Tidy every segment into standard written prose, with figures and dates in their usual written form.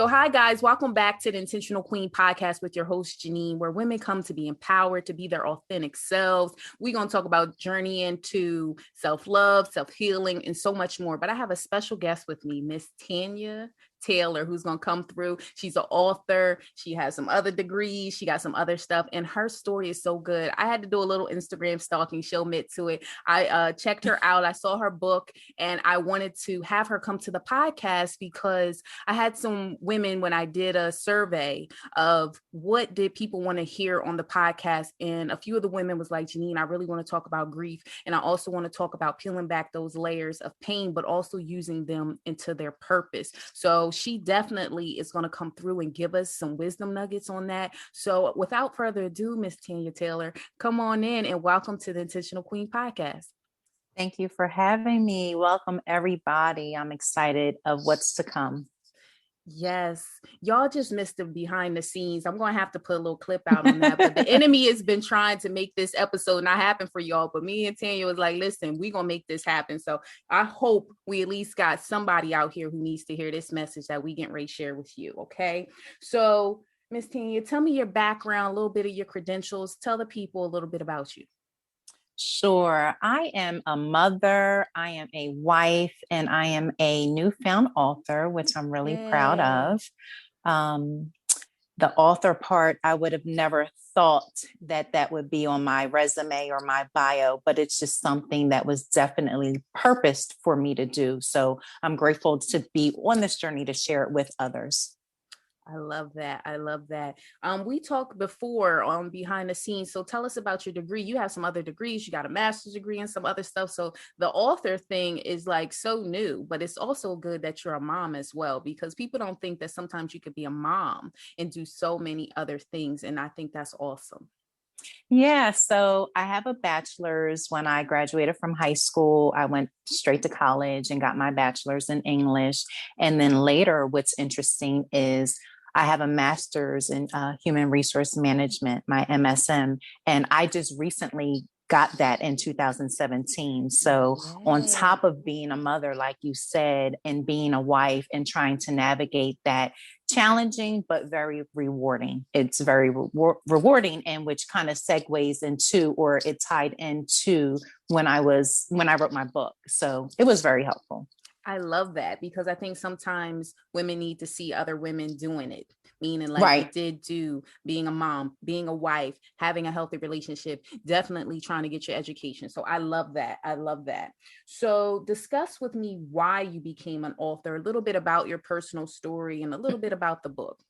So, hi, guys. Welcome back to the Intentional Queen podcast with your host, Janine, where women come to be empowered, to be their authentic selves. We're going to talk about journeying to self-love, self-healing, and so much more. But I have a special guest with me, Miss Tanya Taylor, who's going to come through. She's an author. She has some other degrees. She got some other stuff. And her story is so good. I had to do a little Instagram stalking. She'll admit to it. I checked her out. I saw her book and I wanted to have her come to the podcast because I had some women when I did a survey of what did people want to hear on the podcast. And a few of the women was like, Janine, I really want to talk about grief. And I also want to talk about peeling back those layers of pain, but also using them into their purpose. So she definitely is going to come through and give us some wisdom nuggets on that. So without further ado, Miss Tanya Taylor, come on in and welcome to the Intentional Queen podcast. Thank you for having me. Welcome, everybody. I'm excited of what's to come. Yes, y'all just missed the behind the scenes. I'm going to have to put a little clip out on that, but the enemy has been trying to make this episode not happen for y'all. But me and Tanya was like, listen, we're going to make this happen. So I hope we at least got somebody out here who needs to hear this message that we getting ready to share with you. Okay. So Miss Tanya, tell me your background, a little bit of your credentials. Tell the people a little bit about you. Sure. I am a mother, I am a wife, and I am a newfound author, which I'm really proud of. The author part, I would have never thought that would be on my resume or my bio, but it's just something that was definitely purposed for me to do. So I'm grateful to be on this journey to share it with others. I love that. I love that. We talked before on behind the scenes. So tell us about your degree. You have some other degrees. You got a master's degree and some other stuff. So the author thing is like so new, but it's also good that you're a mom as well, because people don't think that sometimes you could be a mom and do so many other things. And I think that's awesome. Yeah, so I have a bachelor's. When I graduated from high school, I went straight to college and got my bachelor's in English. And then later, what's interesting is I have a master's in human resource management, my MSM, and I just recently got that in 2017. So on top of being a mother, like you said, and being a wife and trying to navigate that challenging, but very rewarding. It's very rewarding, and which kind of segues into, or it tied into when I wrote my book. So it was very helpful. I love that, because I think sometimes women need to see other women doing it, meaning like Right. you did do, being a mom, being a wife, having a healthy relationship, definitely trying to get your education. So I love that. I love that. So discuss with me why you became an author, a little bit about your personal story and a little bit about the book.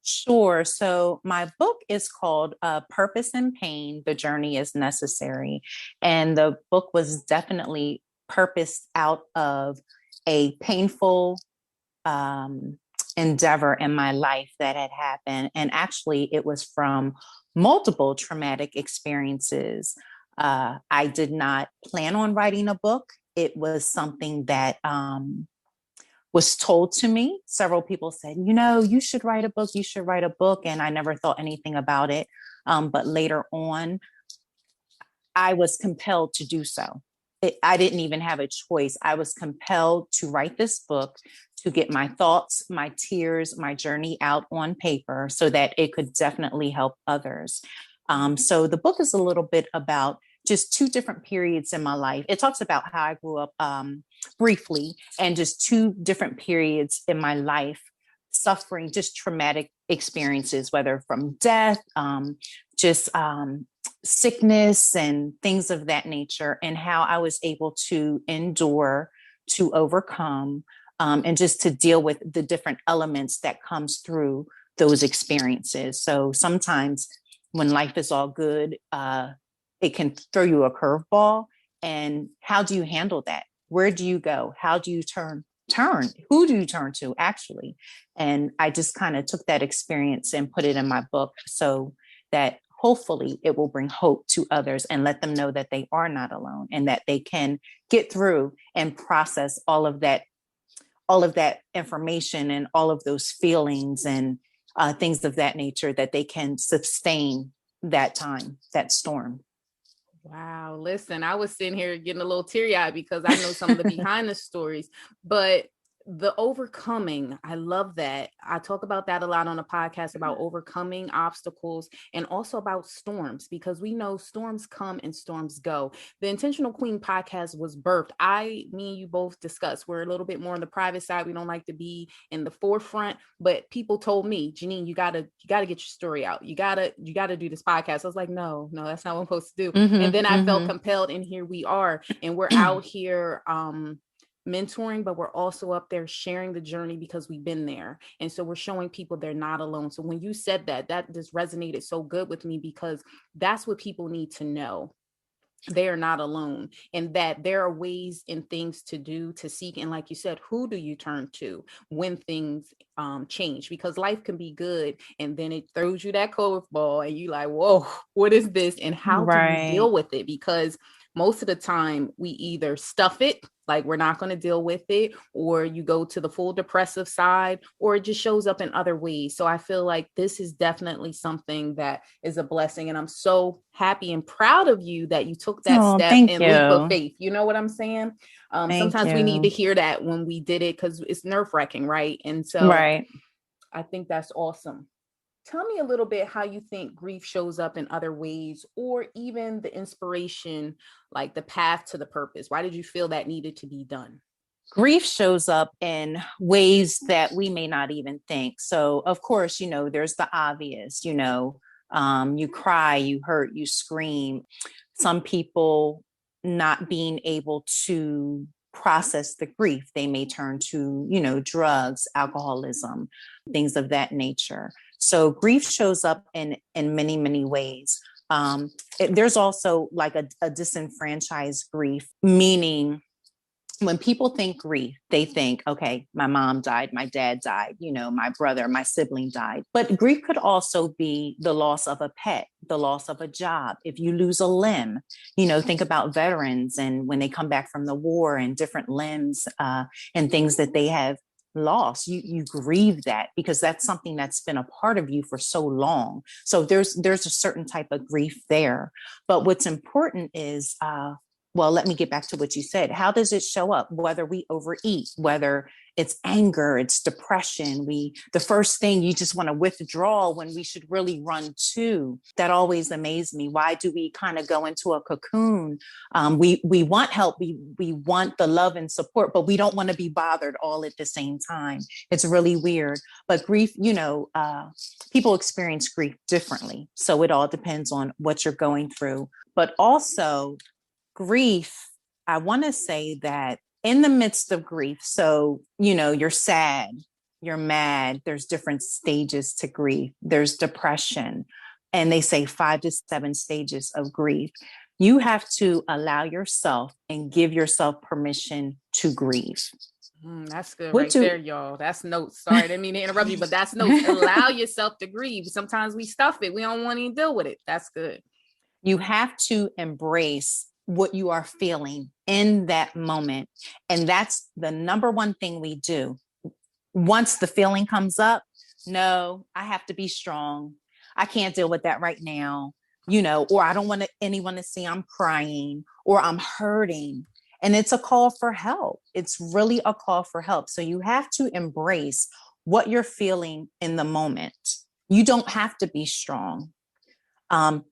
Sure. So my book is called Purpose and Pain, The Journey is Necessary. And the book was definitely purposed out of a painful endeavor in my life that had happened. And actually, it was from multiple traumatic experiences. I did not plan on writing a book. It was something that was told to me. Several people said, you should write a book. You should write a book. And I never thought anything about it. But later on, I was compelled to do so. I didn't even have a choice. I was compelled to write this book to get my thoughts, my tears, my journey out on paper so that it could definitely help others. So the book is a little bit about just two different periods in my life. It talks about how I grew up briefly, and just two different periods in my life, suffering just traumatic experiences, whether from death, just sickness and things of that nature, and how I was able to endure, to overcome, and just to deal with the different elements that comes through those experiences. So sometimes when life is all good, it can throw you a curveball. And how do you handle that? Where do you go? How do you turn? Who do you turn to, actually? And I just kind of took that experience and put it in my book so that hopefully it will bring hope to others and let them know that they are not alone, and that they can get through and process all of that information and all of those feelings and things of that nature, that they can sustain that time, that storm. Wow. Listen, I was sitting here getting a little teary-eyed because I know some of the behind the stories, but The overcoming, I love that. I talk about that a lot on the podcast about overcoming obstacles and also about storms, because we know storms come and storms go. The Intentional Queen podcast was birthed. Me and you both discussed, we're a little bit more on the private side. We don't like to be in the forefront, but people told me, Janine, you gotta get your story out. You gotta do this podcast. I was like, no, that's not what I'm supposed to do. And then I felt compelled, and here we are, and we're out here mentoring, but we're also up there sharing the journey because we've been there. And so we're showing people they're not alone. So when you said that, that just resonated so good with me, because that's what people need to know. They are not alone, and that there are ways and things to do, to seek. And like you said, who do you turn to when things change? Because life can be good, and then it throws you that curveball, and you like, whoa, what is this? And how do you deal with it? Because most of the time we either stuff it, like we're not going to deal with it, or you go to the full depressive side, or it just shows up in other ways. So I feel like this is definitely something that is a blessing, and I'm so happy and proud of you that you took that step and leap of faith. You know what I'm saying? Sometimes we need to hear that when we did it, because it's nerve-wracking, right? And so I think that's awesome. Tell me a little bit how you think grief shows up in other ways, or even the inspiration, like the path to the purpose. Why did you feel that needed to be done? Grief shows up in ways that we may not even think. So, of course, there's the obvious, you cry, you hurt, you scream. Some people not being able to process the grief, they may turn to, drugs, alcoholism, things of that nature. So grief shows up in many, many ways. There's also like a disenfranchised grief, meaning when people think grief, they think, okay, my mom died, my dad died, my brother, my sibling died. But grief could also be the loss of a pet, the loss of a job. If you lose a limb, think about veterans and when they come back from the war and different limbs and things that they have lost, you grieve that, because that's something that's been a part of you for so long. So there's a certain type of grief there. But what's important is well, let me get back to what you said. How does it show up? Whether we overeat, whether it's anger, it's depression. The first thing, you just want to withdraw when we should really run to. That always amazed me. Why do we kind of go into a cocoon? We want help. We want the love and support, but we don't want to be bothered all at the same time. It's really weird. But grief, people experience grief differently. So it all depends on what you're going through. But also, grief, I want to say that in the midst of grief, so, you're sad, you're mad, there's different stages to grief. There's depression, and they say 5 to 7 stages of grief. You have to allow yourself and give yourself permission to grieve. That's good there, y'all. That's notes. Sorry, I didn't mean to interrupt you, but that's notes. Allow yourself to grieve. Sometimes we stuff it. We don't want to deal with it. That's good. You have to embrace what you are feeling in that moment. And that's the number one thing we do. Once the feeling comes up, no, I have to be strong. I can't deal with that right now, or I don't want anyone to see I'm crying or I'm hurting. And it's a call for help. It's really a call for help. So you have to embrace what you're feeling in the moment. You don't have to be strong.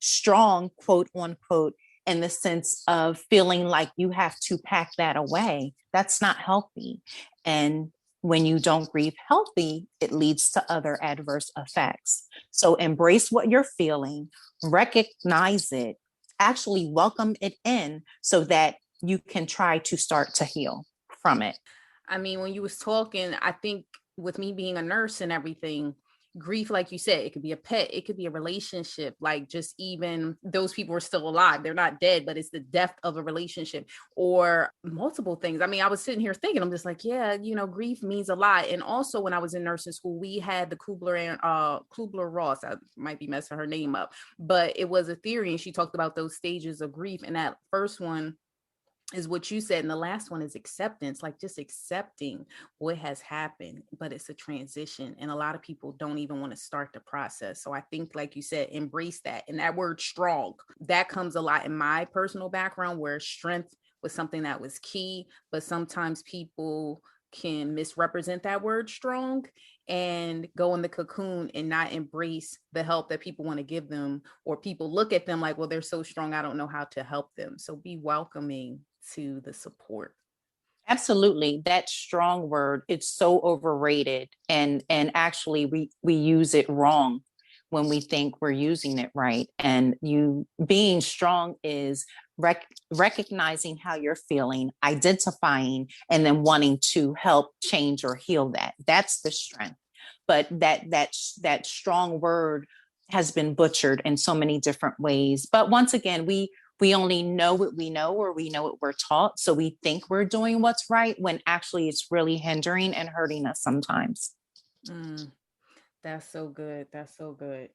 Strong, quote unquote, in the sense of feeling like you have to pack that away. That's not healthy. And when you don't grieve healthy, it leads to other adverse effects. So embrace what you're feeling, recognize it, actually welcome it in so that you can try to start to heal from it. I mean, when you was talking, I think with me being a nurse and everything, grief, like you said, it could be a pet, it could be a relationship, like just even those people are still alive, they're not dead, but it's the death of a relationship or multiple things. I mean, I was sitting here thinking, I'm just like, yeah, grief means a lot. And also when I was in nursing school, we had the Kubler-Ross, I might be messing her name up, but it was a theory, and she talked about those stages of grief. And that first one is what you said. And the last one is acceptance, like just accepting what has happened, but it's a transition. And a lot of people don't even want to start the process. So I think, like you said, embrace that. And that word strong, that comes a lot in my personal background, where strength was something that was key, but sometimes people can misrepresent that word strong and go in the cocoon and not embrace the help that people want to give them, or people look at them like, well, they're so strong, I don't know how to help them. So be welcoming to the support. Absolutely. That strong word, it's so overrated. And actually we use it wrong when we think we're using it right. And you being strong is recognizing how you're feeling, identifying, and then wanting to help change or heal that. That's the strength. But that strong word has been butchered in so many different ways. But once again, we only know what we know, or we know what we're taught. So we think we're doing what's right when actually it's really hindering and hurting us sometimes. That's so good. That's so good.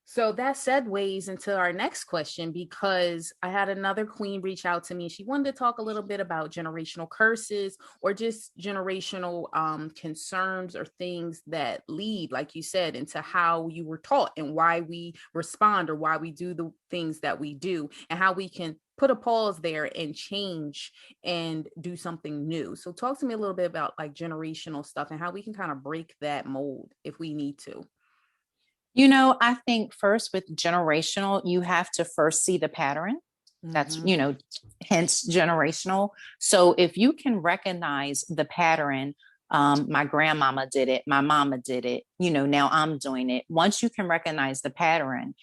So that segues into our next question, because I had another queen reach out to me. She wanted to talk a little bit about generational curses, or just generational concerns or things that lead, like you said, into how you were taught and why we respond or why we do the things that we do, and how we can put a pause there and change and do something new. So talk to me a little bit about like generational stuff and how we can kind of break that mold if we need to. I think first with generational, you have to first see the pattern. That's, hence generational. So if you can recognize the pattern, my grandmama did it, my mama did it, now I'm doing it. Once you can recognize the pattern,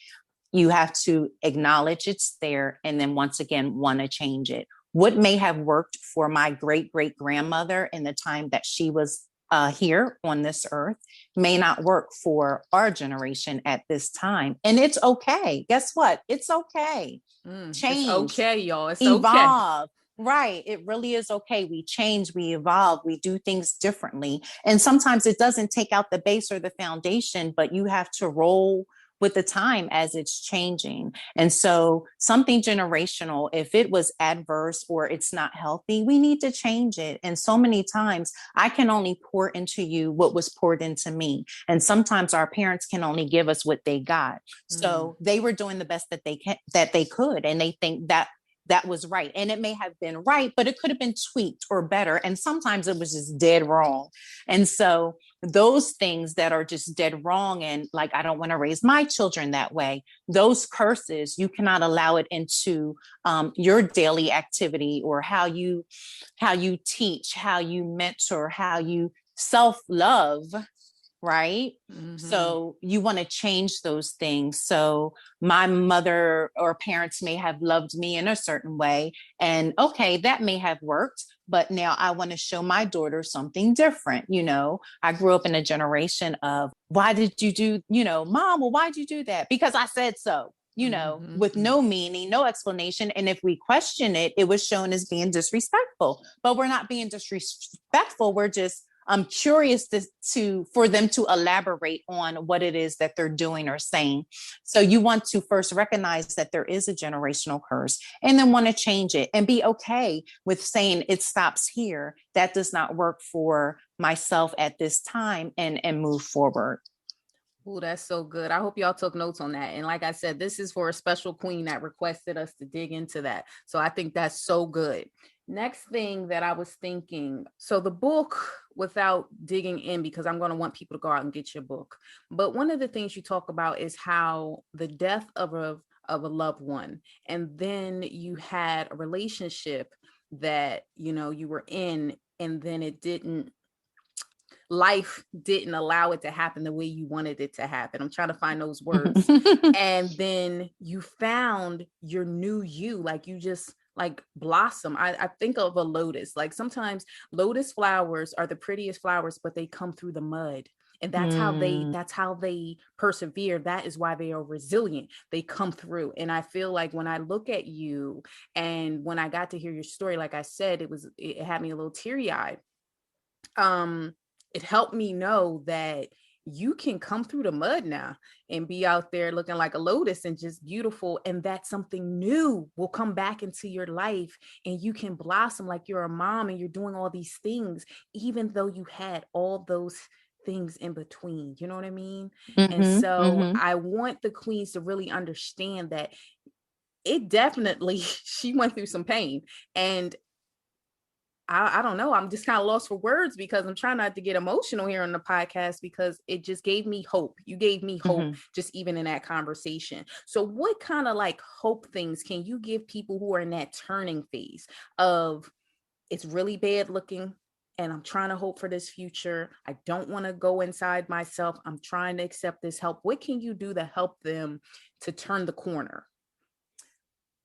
you have to acknowledge it's there. And then once again, want to change it. What may have worked for my great great grandmother in the time that she was here on this earth may not work for our generation at this time. And it's okay. Guess what? It's okay. Change. It's okay, y'all. It's evolve. okay. Right. It really is okay. We change, we evolve, we do things differently. And sometimes it doesn't take out the base or the foundation, but you have to roll with the time as it's changing. And so something generational, if it was adverse or it's not healthy, we need to change it. And so many times I can only pour into you what was poured into me. And sometimes our parents can only give us what they got. So they were doing the best that they could. And they think that was right. And it may have been right, but it could have been tweaked or better. And sometimes it was just dead wrong. And so those things that are just dead wrong, and like, I don't want to raise my children that way, those curses, you cannot allow it into your daily activity, or how you teach, how you mentor, how you self-love. Right. So you want to change those things. So my mother or parents may have loved me in a certain way, and okay, that may have worked, but now I want to show my daughter something different. I grew up in a generation of, why did you do, mom, well, why'd you do that? Because I said so, with no meaning, no explanation. And if we question it, it was shown as being disrespectful, but we're not being disrespectful. We're just, I'm curious for them to elaborate on what it is that they're doing or saying. So you want to first recognize that there is a generational curse, and then want to change it and be okay with saying it stops here. That does not work for myself at this time, and move forward. Oh, that's so good. I hope y'all took notes on that. And like I said, this is for a special queen that requested us to dig into that. So I think that's so good. Next thing that I was thinking, so the book, without digging in, because I'm going to want people to go out and get your book. But one of the things you talk about is how the death of a loved one, and then you had a relationship that, you were in, and then life didn't allow it to happen the way you wanted it to happen. I'm trying to find those words. And then you found your new you, like you just like blossom. I think of a lotus. Like sometimes lotus flowers are the prettiest flowers, but they come through the mud. And that's how they persevere. That is why they are resilient. They come through. And I feel like when I look at you, and when I got to hear your story, like I said, it had me a little teary-eyed. It helped me know that you can come through the mud now and be out there looking like a lotus and just beautiful, and that something new will come back into your life, and you can blossom like you're a mom, and you're doing all these things, even though you had all those things in between. You know what I mean? And so I want the queens to really understand that it definitely, she went through some pain, and I don't know. I'm just kind of lost for words because I'm trying not to get emotional here on the podcast because it just gave me hope. You gave me hope just even in that conversation. So what kind of like hope things can you give people who are in that turning phase of it's really bad looking and I'm trying to hope for this future. I don't want to go inside myself. I'm trying to accept this help. What can you do to help them to turn the corner?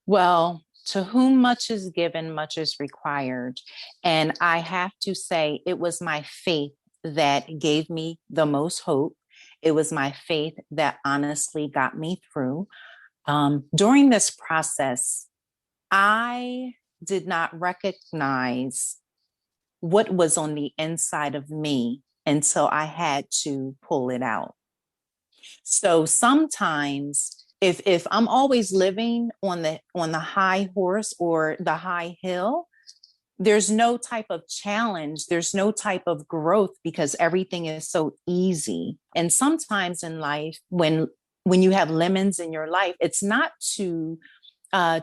Well, to whom much is given, much is required. And I have to say, it was my faith that gave me the most hope. It was my faith that honestly got me through. During this process, I did not recognize what was on the inside of me until I had to pull it out. So sometimes if I'm always living on the high horse or the high hill, there's no type of challenge, there's no type of growth because everything is so easy. And sometimes in life, when you have lemons in your life, it's not to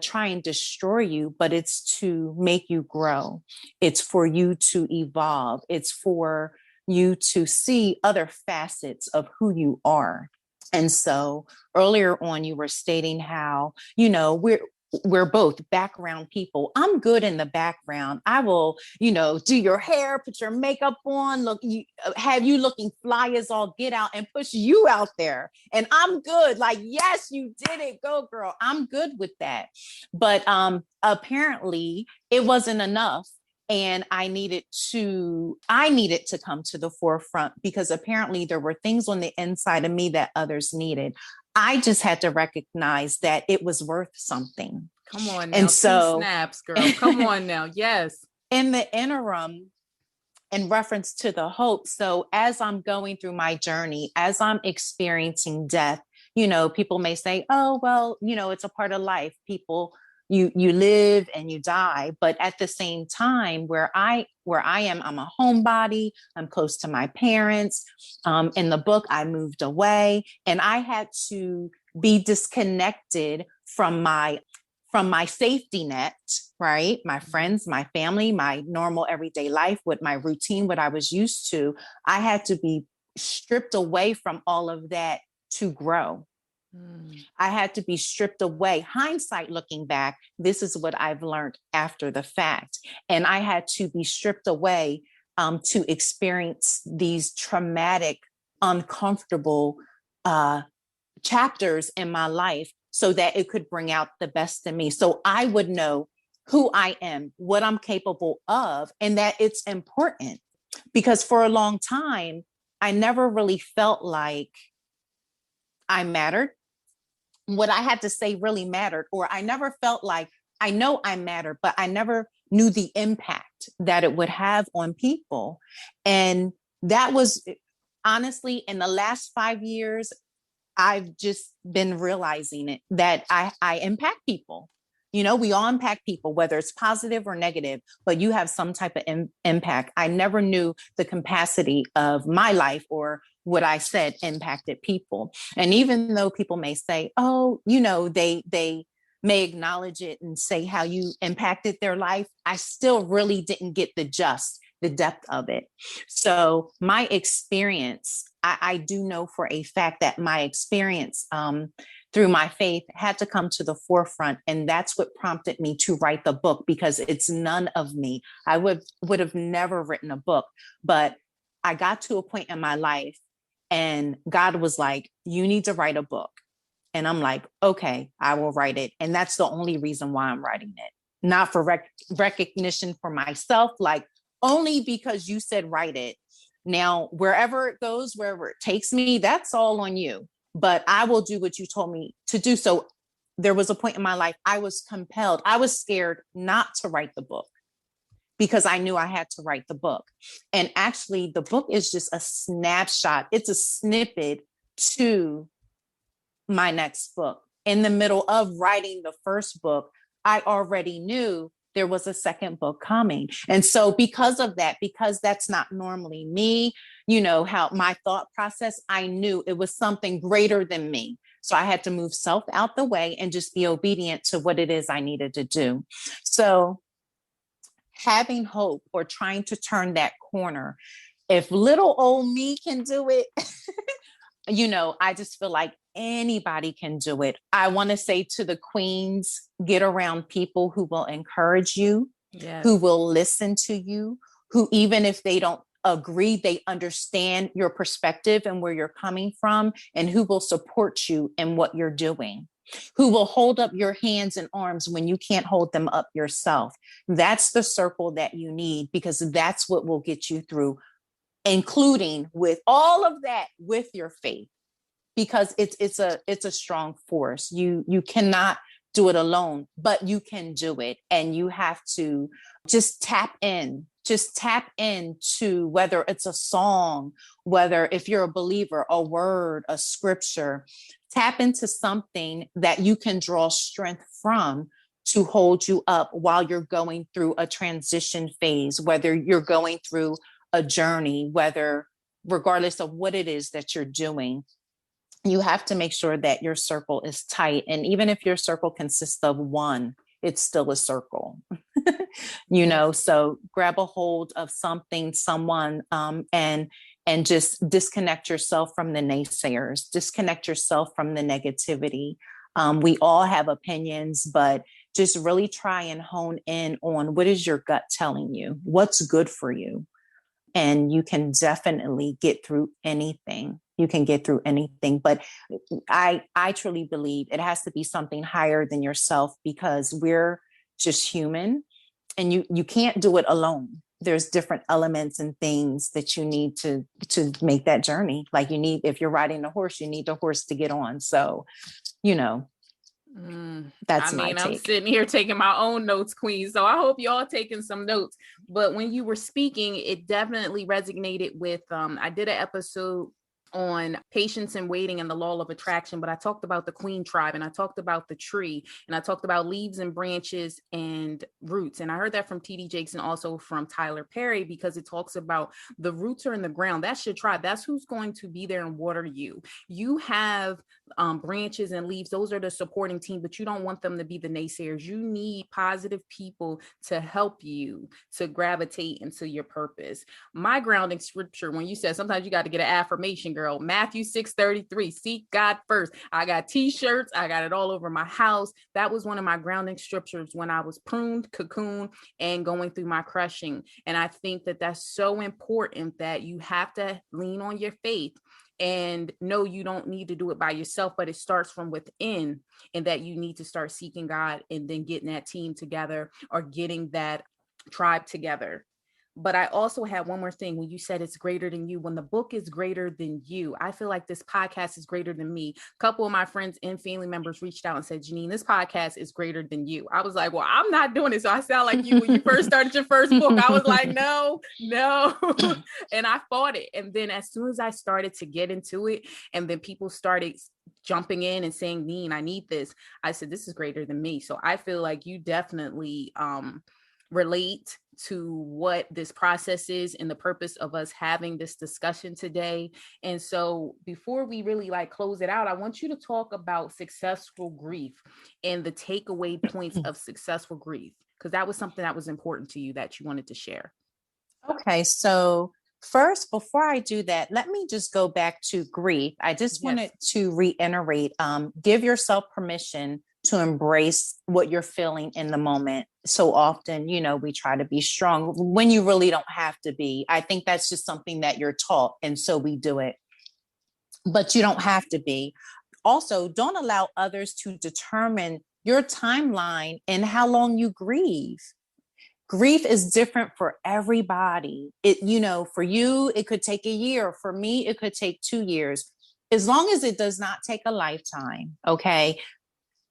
try and destroy you, but it's to make you grow. It's for you to evolve. It's for you to see other facets of who you are. And so earlier on, you were stating how, we're both background people. I'm good in the background. I will, do your hair, put your makeup on, have you looking fly as all get out and push you out there. And I'm good. Like, yes, you did it. Go, girl. I'm good with that. But apparently it wasn't enough. And I needed to come to the forefront because apparently there were things on the inside of me that others needed. I just had to recognize that it was worth something. Come on now. And so, 2 snaps, girl. Come on now. Yes. In the interim, in reference to the hope. So as I'm going through my journey, as I'm experiencing death, people may say, oh, well, it's a part of life. You live and you die. But at the same time, where I am, I'm a homebody. I'm close to my parents. In the book, I moved away and I had to be disconnected from my safety net, right? My friends, my family, my normal everyday life with my routine, what I was used to. I had to be stripped away from all of that to grow. I had to be stripped away. Hindsight looking back, this is what I've learned after the fact. And I had to be stripped away to experience these traumatic, uncomfortable chapters in my life so that it could bring out the best in me. So I would know who I am, what I'm capable of, and that it's important. Because for a long time, I never really felt like I mattered. What I had to say really mattered, or I never felt like I know I mattered, but I never knew the impact that it would have on people. And that was honestly in the last 5 years, I've just been realizing it, that I impact people. We all impact people, whether it's positive or negative, but you have some type of impact. I never knew the capacity of my life or what I said impacted people. And even though people may say, oh, they may acknowledge it and say how you impacted their life, I still really didn't get the depth of it. So my experience, I do know for a fact that my experience through my faith had to come to the forefront. And that's what prompted me to write the book, because it's none of me. I would have never written a book, but I got to a point in my life and God was like, you need to write a book. And I'm like, okay, I will write it. And that's the only reason why I'm writing it. Not for recognition for myself, like only because you said write it. Now, wherever it goes, wherever it takes me, that's all on you. But I will do what you told me to do. So there was a point in my life I was compelled. I was scared not to write the book because I knew I had to write the book. And actually, the book is just a snapshot. It's a snippet to my next book. In the middle of writing the first book, I already knew there was a second book coming. And so because of that, because that's not normally me, how my thought process, I knew it was something greater than me. So I had to move self out the way and just be obedient to what it is I needed to do. So having hope or trying to turn that corner. If little old me can do it, I just feel like anybody can do it. I want to say to the queens, get around people who will encourage you, who Yes. will listen to you, who, even if they don't agree, they understand your perspective and where you're coming from, and who will support you in what you're doing, who will hold up your hands and arms when you can't hold them up yourself. That's the circle that you need, because that's what will get you through, including with all of that with your faith, because it's a strong force. You cannot do it alone, but you can do it. And you have to just tap into, whether it's a song, whether, if you're a believer, a word, a scripture, tap into something that you can draw strength from to hold you up while you're going through a transition phase, whether you're going through a journey, regardless of what it is that you're doing. You have to make sure that your circle is tight. And even if your circle consists of one, it's still a circle. So grab a hold of something, someone, and just disconnect yourself from the naysayers, disconnect yourself from the negativity. We all have opinions, but just really try and hone in on, what is your gut telling you? What's good for you? And you can definitely get through anything. You can get through anything. But I truly believe it has to be something higher than yourself, because we're just human, and you can't do it alone. There's different elements and things that you need to make that journey. Like, if you're riding a horse, you need the horse to get on. So, that's my take. I'm sitting here taking my own notes, Queen. So I hope y'all taking some notes. But when you were speaking, it definitely resonated with, I did an episode on patience and waiting and the law of attraction, but I talked about the queen tribe, and I talked about the tree, and I talked about leaves and branches and roots. And I heard that from TD Jakes and also from Tyler Perry, because it talks about the roots are in the ground. That's your tribe. That's who's going to be there and water you. You have branches and leaves. Those are the supporting team, but you don't want them to be the naysayers. You need positive people to help you to gravitate into your purpose. My grounding scripture, when you said sometimes you got to get an affirmation, girl, Matthew 6:33, seek God first. I got t-shirts. I got it all over my house. That was one of my grounding scriptures when I was pruned, cocoon, and going through my crushing. And I think that that's so important, that you have to lean on your faith. And no, you don't need to do it by yourself, but it starts from within, and that you need to start seeking God and then getting that team together, or getting that tribe together. But I also had one more thing. When you said it's greater than you, when the book is greater than you, I feel like this podcast is greater than me. A couple of my friends and family members reached out and said, Janine, this podcast is greater than you. I was like, well, I'm not doing it. So I sound like you when you first started your first book. I was like, no. And I fought it. And then as soon as I started to get into it, and then people started jumping in and saying, Neen, I need this, I said, this is greater than me. So I feel like you definitely relate to what this process is and the purpose of us having this discussion today. And so before we really close it out, I want you to talk about successful grief and the takeaway points of successful grief, because that was something that was important to you that you wanted to share. Okay, so first, before I do that, let me just go back to grief. I just wanted to reiterate, give yourself permission to embrace what you're feeling in the moment. So often, we try to be strong when you really don't have to be. I think that's just something that you're taught, and so we do it. But you don't have to be. Also, don't allow others to determine your timeline and how long you grieve. Grief is different for everybody. For you, it could take a year. For me, it could take 2 years. As long as it does not take a lifetime, okay?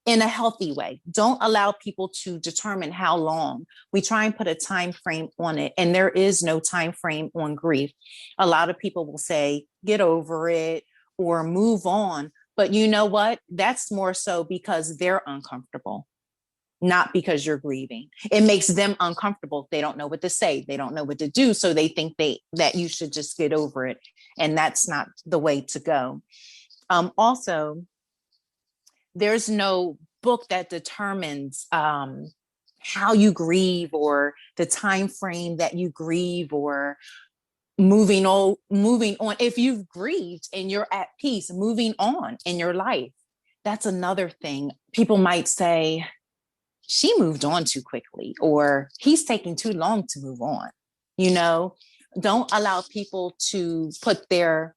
In a healthy way. Don't allow people to determine how long. We try and put a time frame on it, and there is no time frame on grief. A lot of people will say, get over it or move on. But you know what? That's more so because they're uncomfortable, not because you're grieving. It makes them uncomfortable. They don't know what to say. They don't know what to do. So they think that you should just get over it. And that's not the way to go. Also, there's no book that determines how you grieve or the time frame that you grieve, or moving on. If you've grieved and you're at peace, moving on in your life. That's another thing. People might say, she moved on too quickly, or he's taking too long to move on. Don't allow people to put their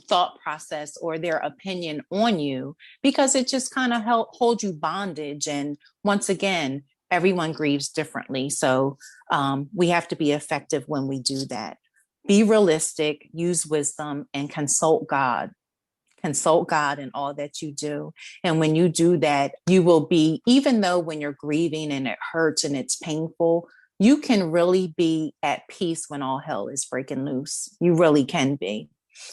thought process or their opinion on you, because it just kind of hold you bondage. And once again, everyone grieves differently. So we have to be effective when we do that. Be realistic, use wisdom, and consult God. Consult God in all that you do. And when you do that, you will be, even though when you're grieving and it hurts and it's painful, you can really be at peace when all hell is breaking loose. You really can be.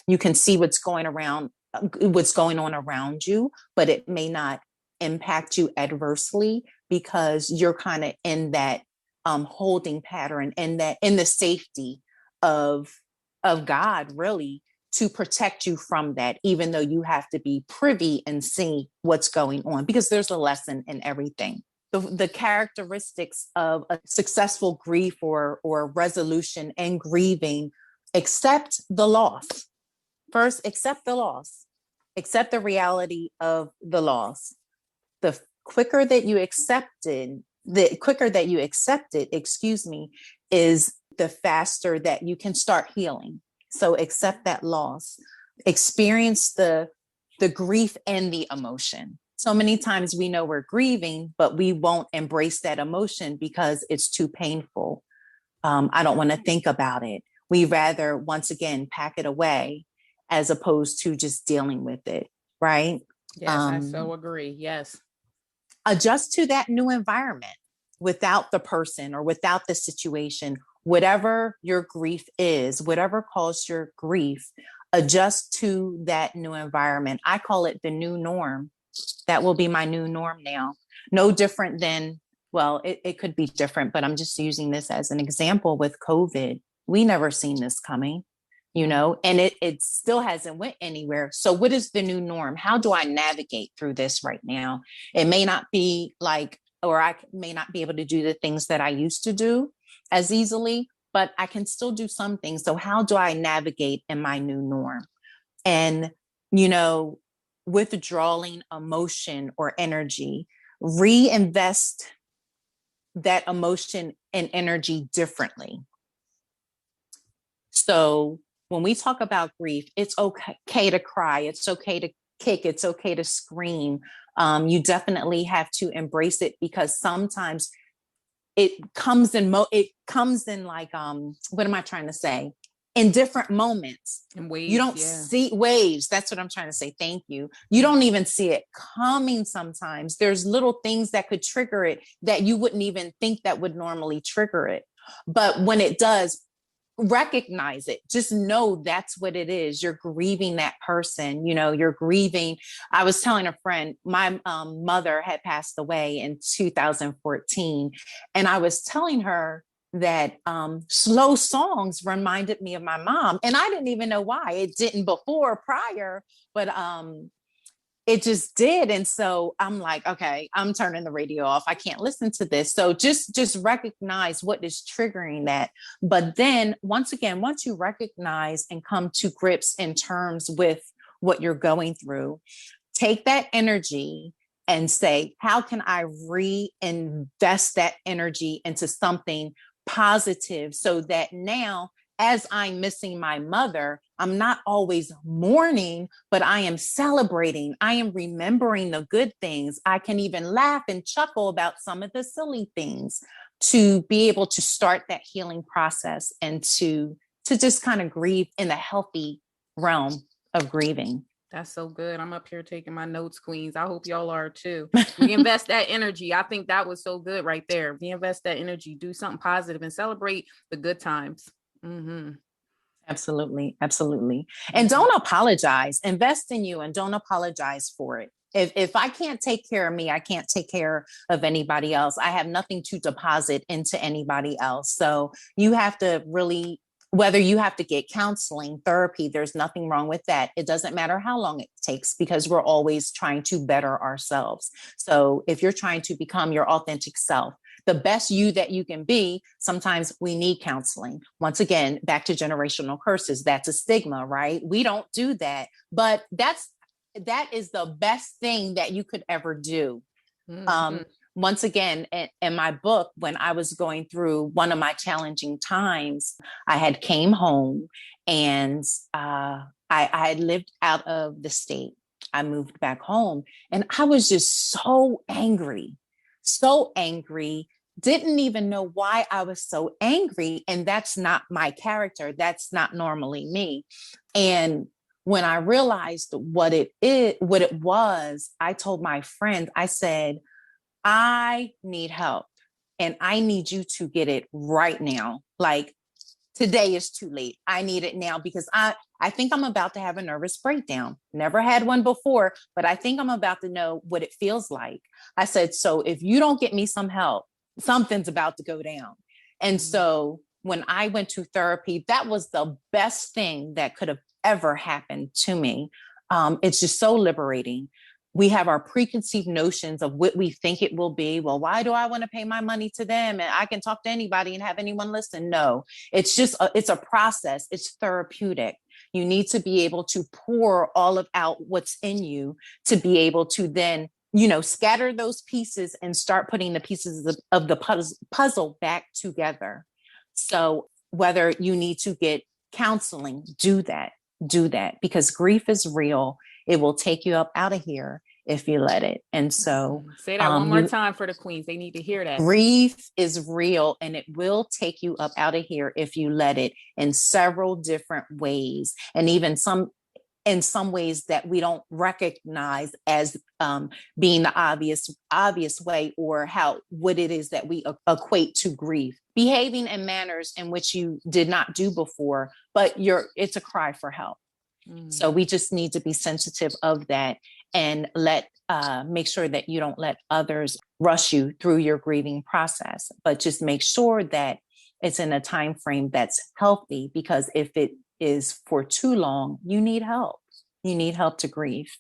You can see what's going on around you, but it may not impact you adversely, because you're kind of in that holding pattern, and that in the safety of God, really, to protect you from that, even though you have to be privy and see what's going on, because there's a lesson in everything. The characteristics of a successful grief or resolution and grieving: accept the loss. First, accept the loss. Accept the reality of the loss. The quicker that you accept it, is the faster that you can start healing. So accept that loss. Experience the grief and the emotion. So many times we know we're grieving, but we won't embrace that emotion because it's too painful. I don't want to think about it. We rather, once again, pack it away, as opposed to just dealing with it, right? Yes, I so agree. Yes. Adjust to that new environment without the person or without the situation. Whatever your grief is, whatever caused your grief, adjust to that new environment. I call it the new norm. That will be my new norm now. No different than, well, it could be different, but I'm just using this as an example with COVID. We never seen this coming, and it still hasn't went anywhere. So what is the new norm? How do I navigate through this right now? It may not be or I may not be able to do the things that I used to do as easily, but I can still do some things. So how do I navigate in my new norm? And, withdrawing emotion or energy, reinvest that emotion and energy differently. So when we talk about grief, it's okay to cry. It's okay to kick. It's okay to scream. You definitely have to embrace it, because sometimes it comes in what am I trying to say? In different moments. And waves, you don't see waves. That's what I'm trying to say. Thank you. You don't even see it coming sometimes. There's little things that could trigger it that you wouldn't even think that would normally trigger it. But when it does, recognize it. Just know that's what it is. You're grieving that person. You're grieving. I was telling a friend, my mother had passed away in 2014, and I was telling her that slow songs reminded me of my mom, and I didn't even know why. It didn't prior, but it just did. And so I'm like, okay, I'm turning the radio off. I can't listen to this. So just recognize what is triggering that. But then once again, once you recognize and come to grips in terms with what you're going through, take that energy and say, how can I reinvest that energy into something positive, so that now, as I'm missing my mother, I'm not always mourning, but I am celebrating. I am remembering the good things. I can even laugh and chuckle about some of the silly things, to be able to start that healing process, and to just kind of grieve in the healthy realm of grieving. That's so good. I'm up here taking my notes, queens. I hope y'all are too. Reinvest that energy. I think that was so good right there. Reinvest that energy. Do something positive and celebrate the good times. Mm-hmm. Absolutely. Absolutely. And don't apologize. Invest in you and don't apologize for it. If I can't take care of me, I can't take care of anybody else. I have nothing to deposit into anybody else. So you have to really, whether you have to get counseling, therapy, there's nothing wrong with that. It doesn't matter how long it takes, because we're always trying to better ourselves. So if you're trying to become your authentic self, the best you that you can be, sometimes we need counseling. Once again, back to generational curses. That's a stigma, right? We don't do that, but that is the best thing that you could ever do. Mm-hmm. Once again, in my book, when I was going through one of my challenging times, I had came home and I had lived out of the state. I moved back home and I was just so angry, didn't even know why I was so angry. And that's not my character. That's not normally me. And when I realized what it was, I told my friend, I said, I need help and I need you to get it right now. Like today is too late. I need it now because I think I'm about to have a nervous breakdown. Never had one before, but I think I'm about to know what it feels like. I said, so if you don't get me some help, something's about to go down. And so when I went to therapy, that was the best thing that could have ever happened to me. It's just so liberating. We have our preconceived notions of what we think it will be. Well, why do I want to pay my money to them? And I can talk to anybody and have anyone listen. No, it's just, it's a process. It's therapeutic. You need to be able to pour all of out what's in you to be able to then, scatter those pieces and start putting the pieces of the puzzle back together. So whether you need to get counseling, do that because grief is real. It will take you up out of here if you let it. And so say that one more time for the queens. They need to hear that. Grief is real and it will take you up out of here if you let it in several different ways. And even in some ways that we don't recognize as being the obvious way or what it is that we equate to grief. Behaving in manners in which you did not do before, but it's a cry for help. So we just need to be sensitive of that and make sure that you don't let others rush you through your grieving process, but just make sure that it's in a time frame that's healthy, because if it is for too long, you need help. You need help to grieve.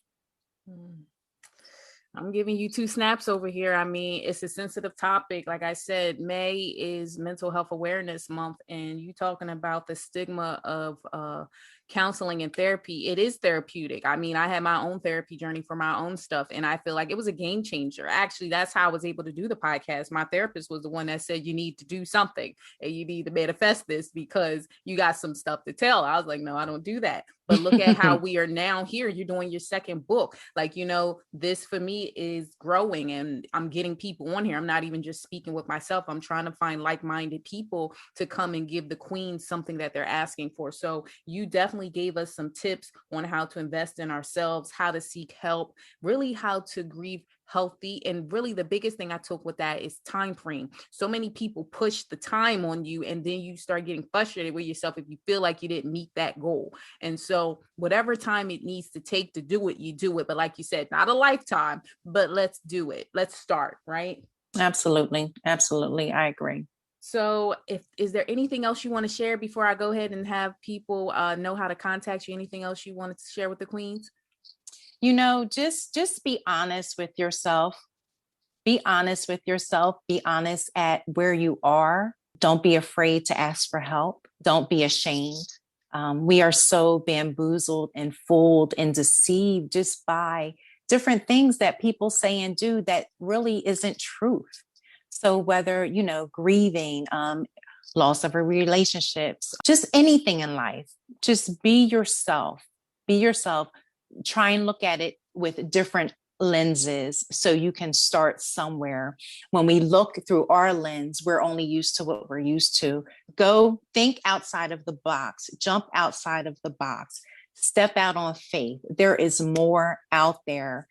I'm giving you 2 snaps over here. I mean, it's a sensitive topic. Like I said, May is Mental Health Awareness Month, and you talking about the stigma of counseling and therapy. It is therapeutic. I mean, I had my own therapy journey for my own stuff, and I feel like it was a game changer. Actually, that's how I was able to do the podcast. My therapist was the one that said, you need to do something and you need to manifest this because you got some stuff to tell. I was like, no, I don't do that. But look at how we are now here. You're doing your second book. Like, this for me is growing and I'm getting people on here. I'm not even just speaking with myself. I'm trying to find like-minded people to come and give the queens something that they're asking for. So you definitely gave us some tips on how to invest in ourselves, how to seek help, really how to grieve healthy. And really the biggest thing I took with that is time frame. So many people push the time on you and then you start getting frustrated with yourself if you feel like you didn't meet that goal. And so whatever time it needs to take to do it, you do it. But like you said, not a lifetime, but let's do it. Let's start, right? Absolutely. Absolutely. I agree. So is there anything else you want to share before I go ahead and have people know how to contact you? Anything else you wanted to share with the queens? Just be honest with yourself. Be honest with yourself. Be honest at where you are. Don't be afraid to ask for help. Don't be ashamed. We are so bamboozled and fooled and deceived just by different things that people say and do that really isn't truth. So whether, grieving, loss of a relationships, just anything in life, just be yourself. Be yourself. Try and look at it with different lenses so you can start somewhere. When we look through our lens, we're only used to what we're used to. Go think outside of the box, jump outside of the box, step out on faith. There is more out there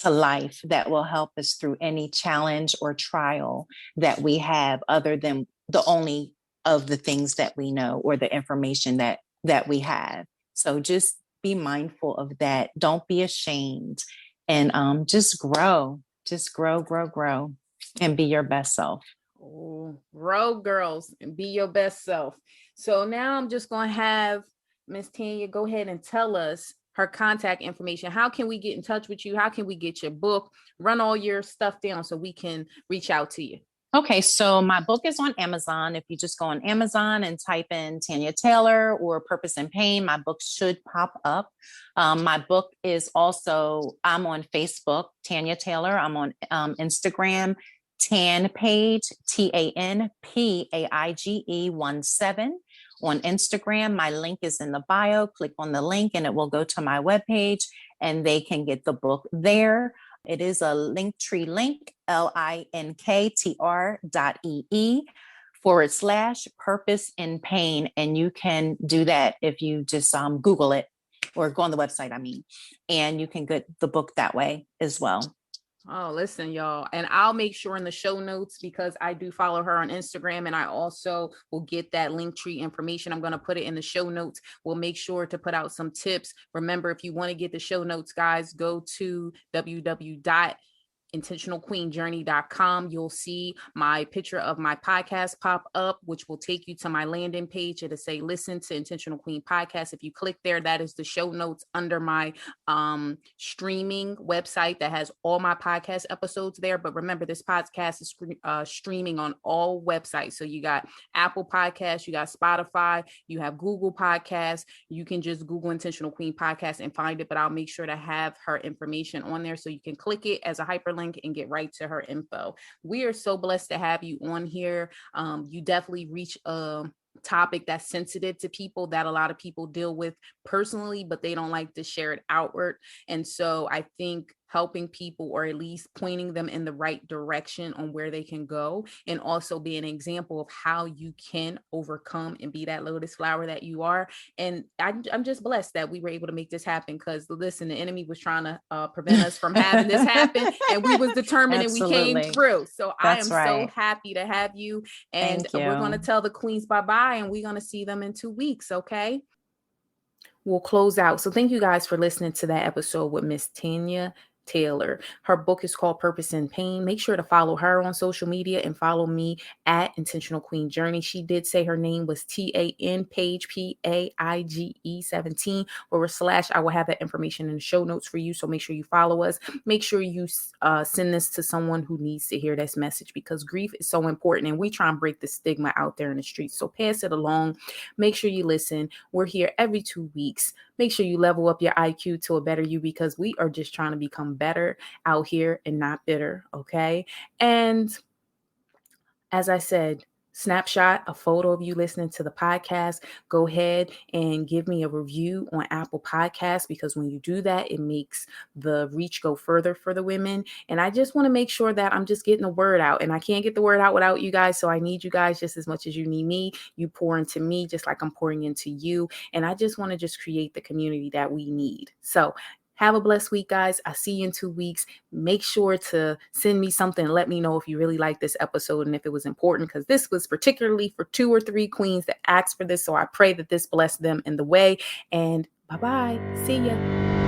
to life that will help us through any challenge or trial that we have, other than the only of the things that we know or the information that we have. So just be mindful of that. Don't be ashamed, and just grow, grow, and be your best self. Oh, grow, girls, and be your best self. So now I'm just going to have Miss Tanya go ahead and tell us her contact information. How can we get in touch with you? How can we get your book? Run all your stuff down so we can reach out to you. Okay, so my book is on Amazon. If you just go on Amazon and type in Tanya Taylor or Purpose and Pain, my book should pop up. My book is also, I'm on Facebook, Tanya Taylor. I'm on Instagram, Tan Page, TANPAIGE 17 on Instagram. My link is in the bio. Click on the link and it will go to my webpage and they can get the book there. It is a Linktree link, linktr.ee/purpose in pain. And you can do that if you just Google it or go on the website, and you can get the book that way as well. Oh, listen, y'all. And I'll make sure in the show notes, because I do follow her on Instagram, and I also will get that Linktree information. I'm going to put it in the show notes. We'll make sure to put out some tips. Remember, if you want to get the show notes, guys, go to www.intentionalqueenjourney.com. You'll see my picture of my podcast pop up, which will take you to my landing page. It'll say listen to Intentional Queen podcast. If you click there, that is the show notes under my streaming website that has all my podcast episodes there. But remember, this podcast is streaming on all websites. So you got Apple Podcasts, you got Spotify, you have Google Podcasts. You can just Google Intentional Queen podcast and find it, but I'll make sure to have her information on there so you can click it as a hyperlink and get right to her info. We are so blessed to have you on here. You definitely reach a topic that's sensitive to people that a lot of people deal with personally, but they don't like to share it outward. And so I think helping people, or at least pointing them in the right direction on where they can go, and also be an example of how you can overcome and be that lotus flower that you are. And I'm just blessed that we were able to make this happen, because listen, the enemy was trying to prevent us from having this happen, and we was determined and we came through. So That's I am so happy to have you. And we're going to tell the queens bye-bye, and we're going to see them in 2 weeks. Okay. We'll close out. So thank you guys for listening to that episode with Miss Tanya Taylor. Her book is called Purpose in Pain. Make sure to follow her on social media and follow me at Intentional Queen Journey. She did say her name was TAN Page, PAIGE 17 / I will have that information in the show notes for you. So make sure you follow us. Make sure you send this to someone who needs to hear this message, because grief is so important and we try and break the stigma out there in the streets. So pass it along. Make sure you listen. We're here every 2 weeks. Make sure you level up your IQ to a better you, because we are just trying to become better out here and not bitter. Okay. And as I said, snapshot a photo of you listening to the podcast. Go ahead and give me a review on Apple Podcasts, because when you do that, it makes the reach go further for the women. And I just want to make sure that I'm just getting the word out, and I can't get the word out without you guys. So I need you guys just as much as you need me. You pour into me just like I'm pouring into you. And I just want to just create the community that we need. So have a blessed week, guys. I'll see you in 2 weeks. Make sure to send me something and let me know if you really like this episode and if it was important, because this was particularly for 2 or 3 queens that asked for this. So I pray that this blessed them in the way. And bye-bye. See ya.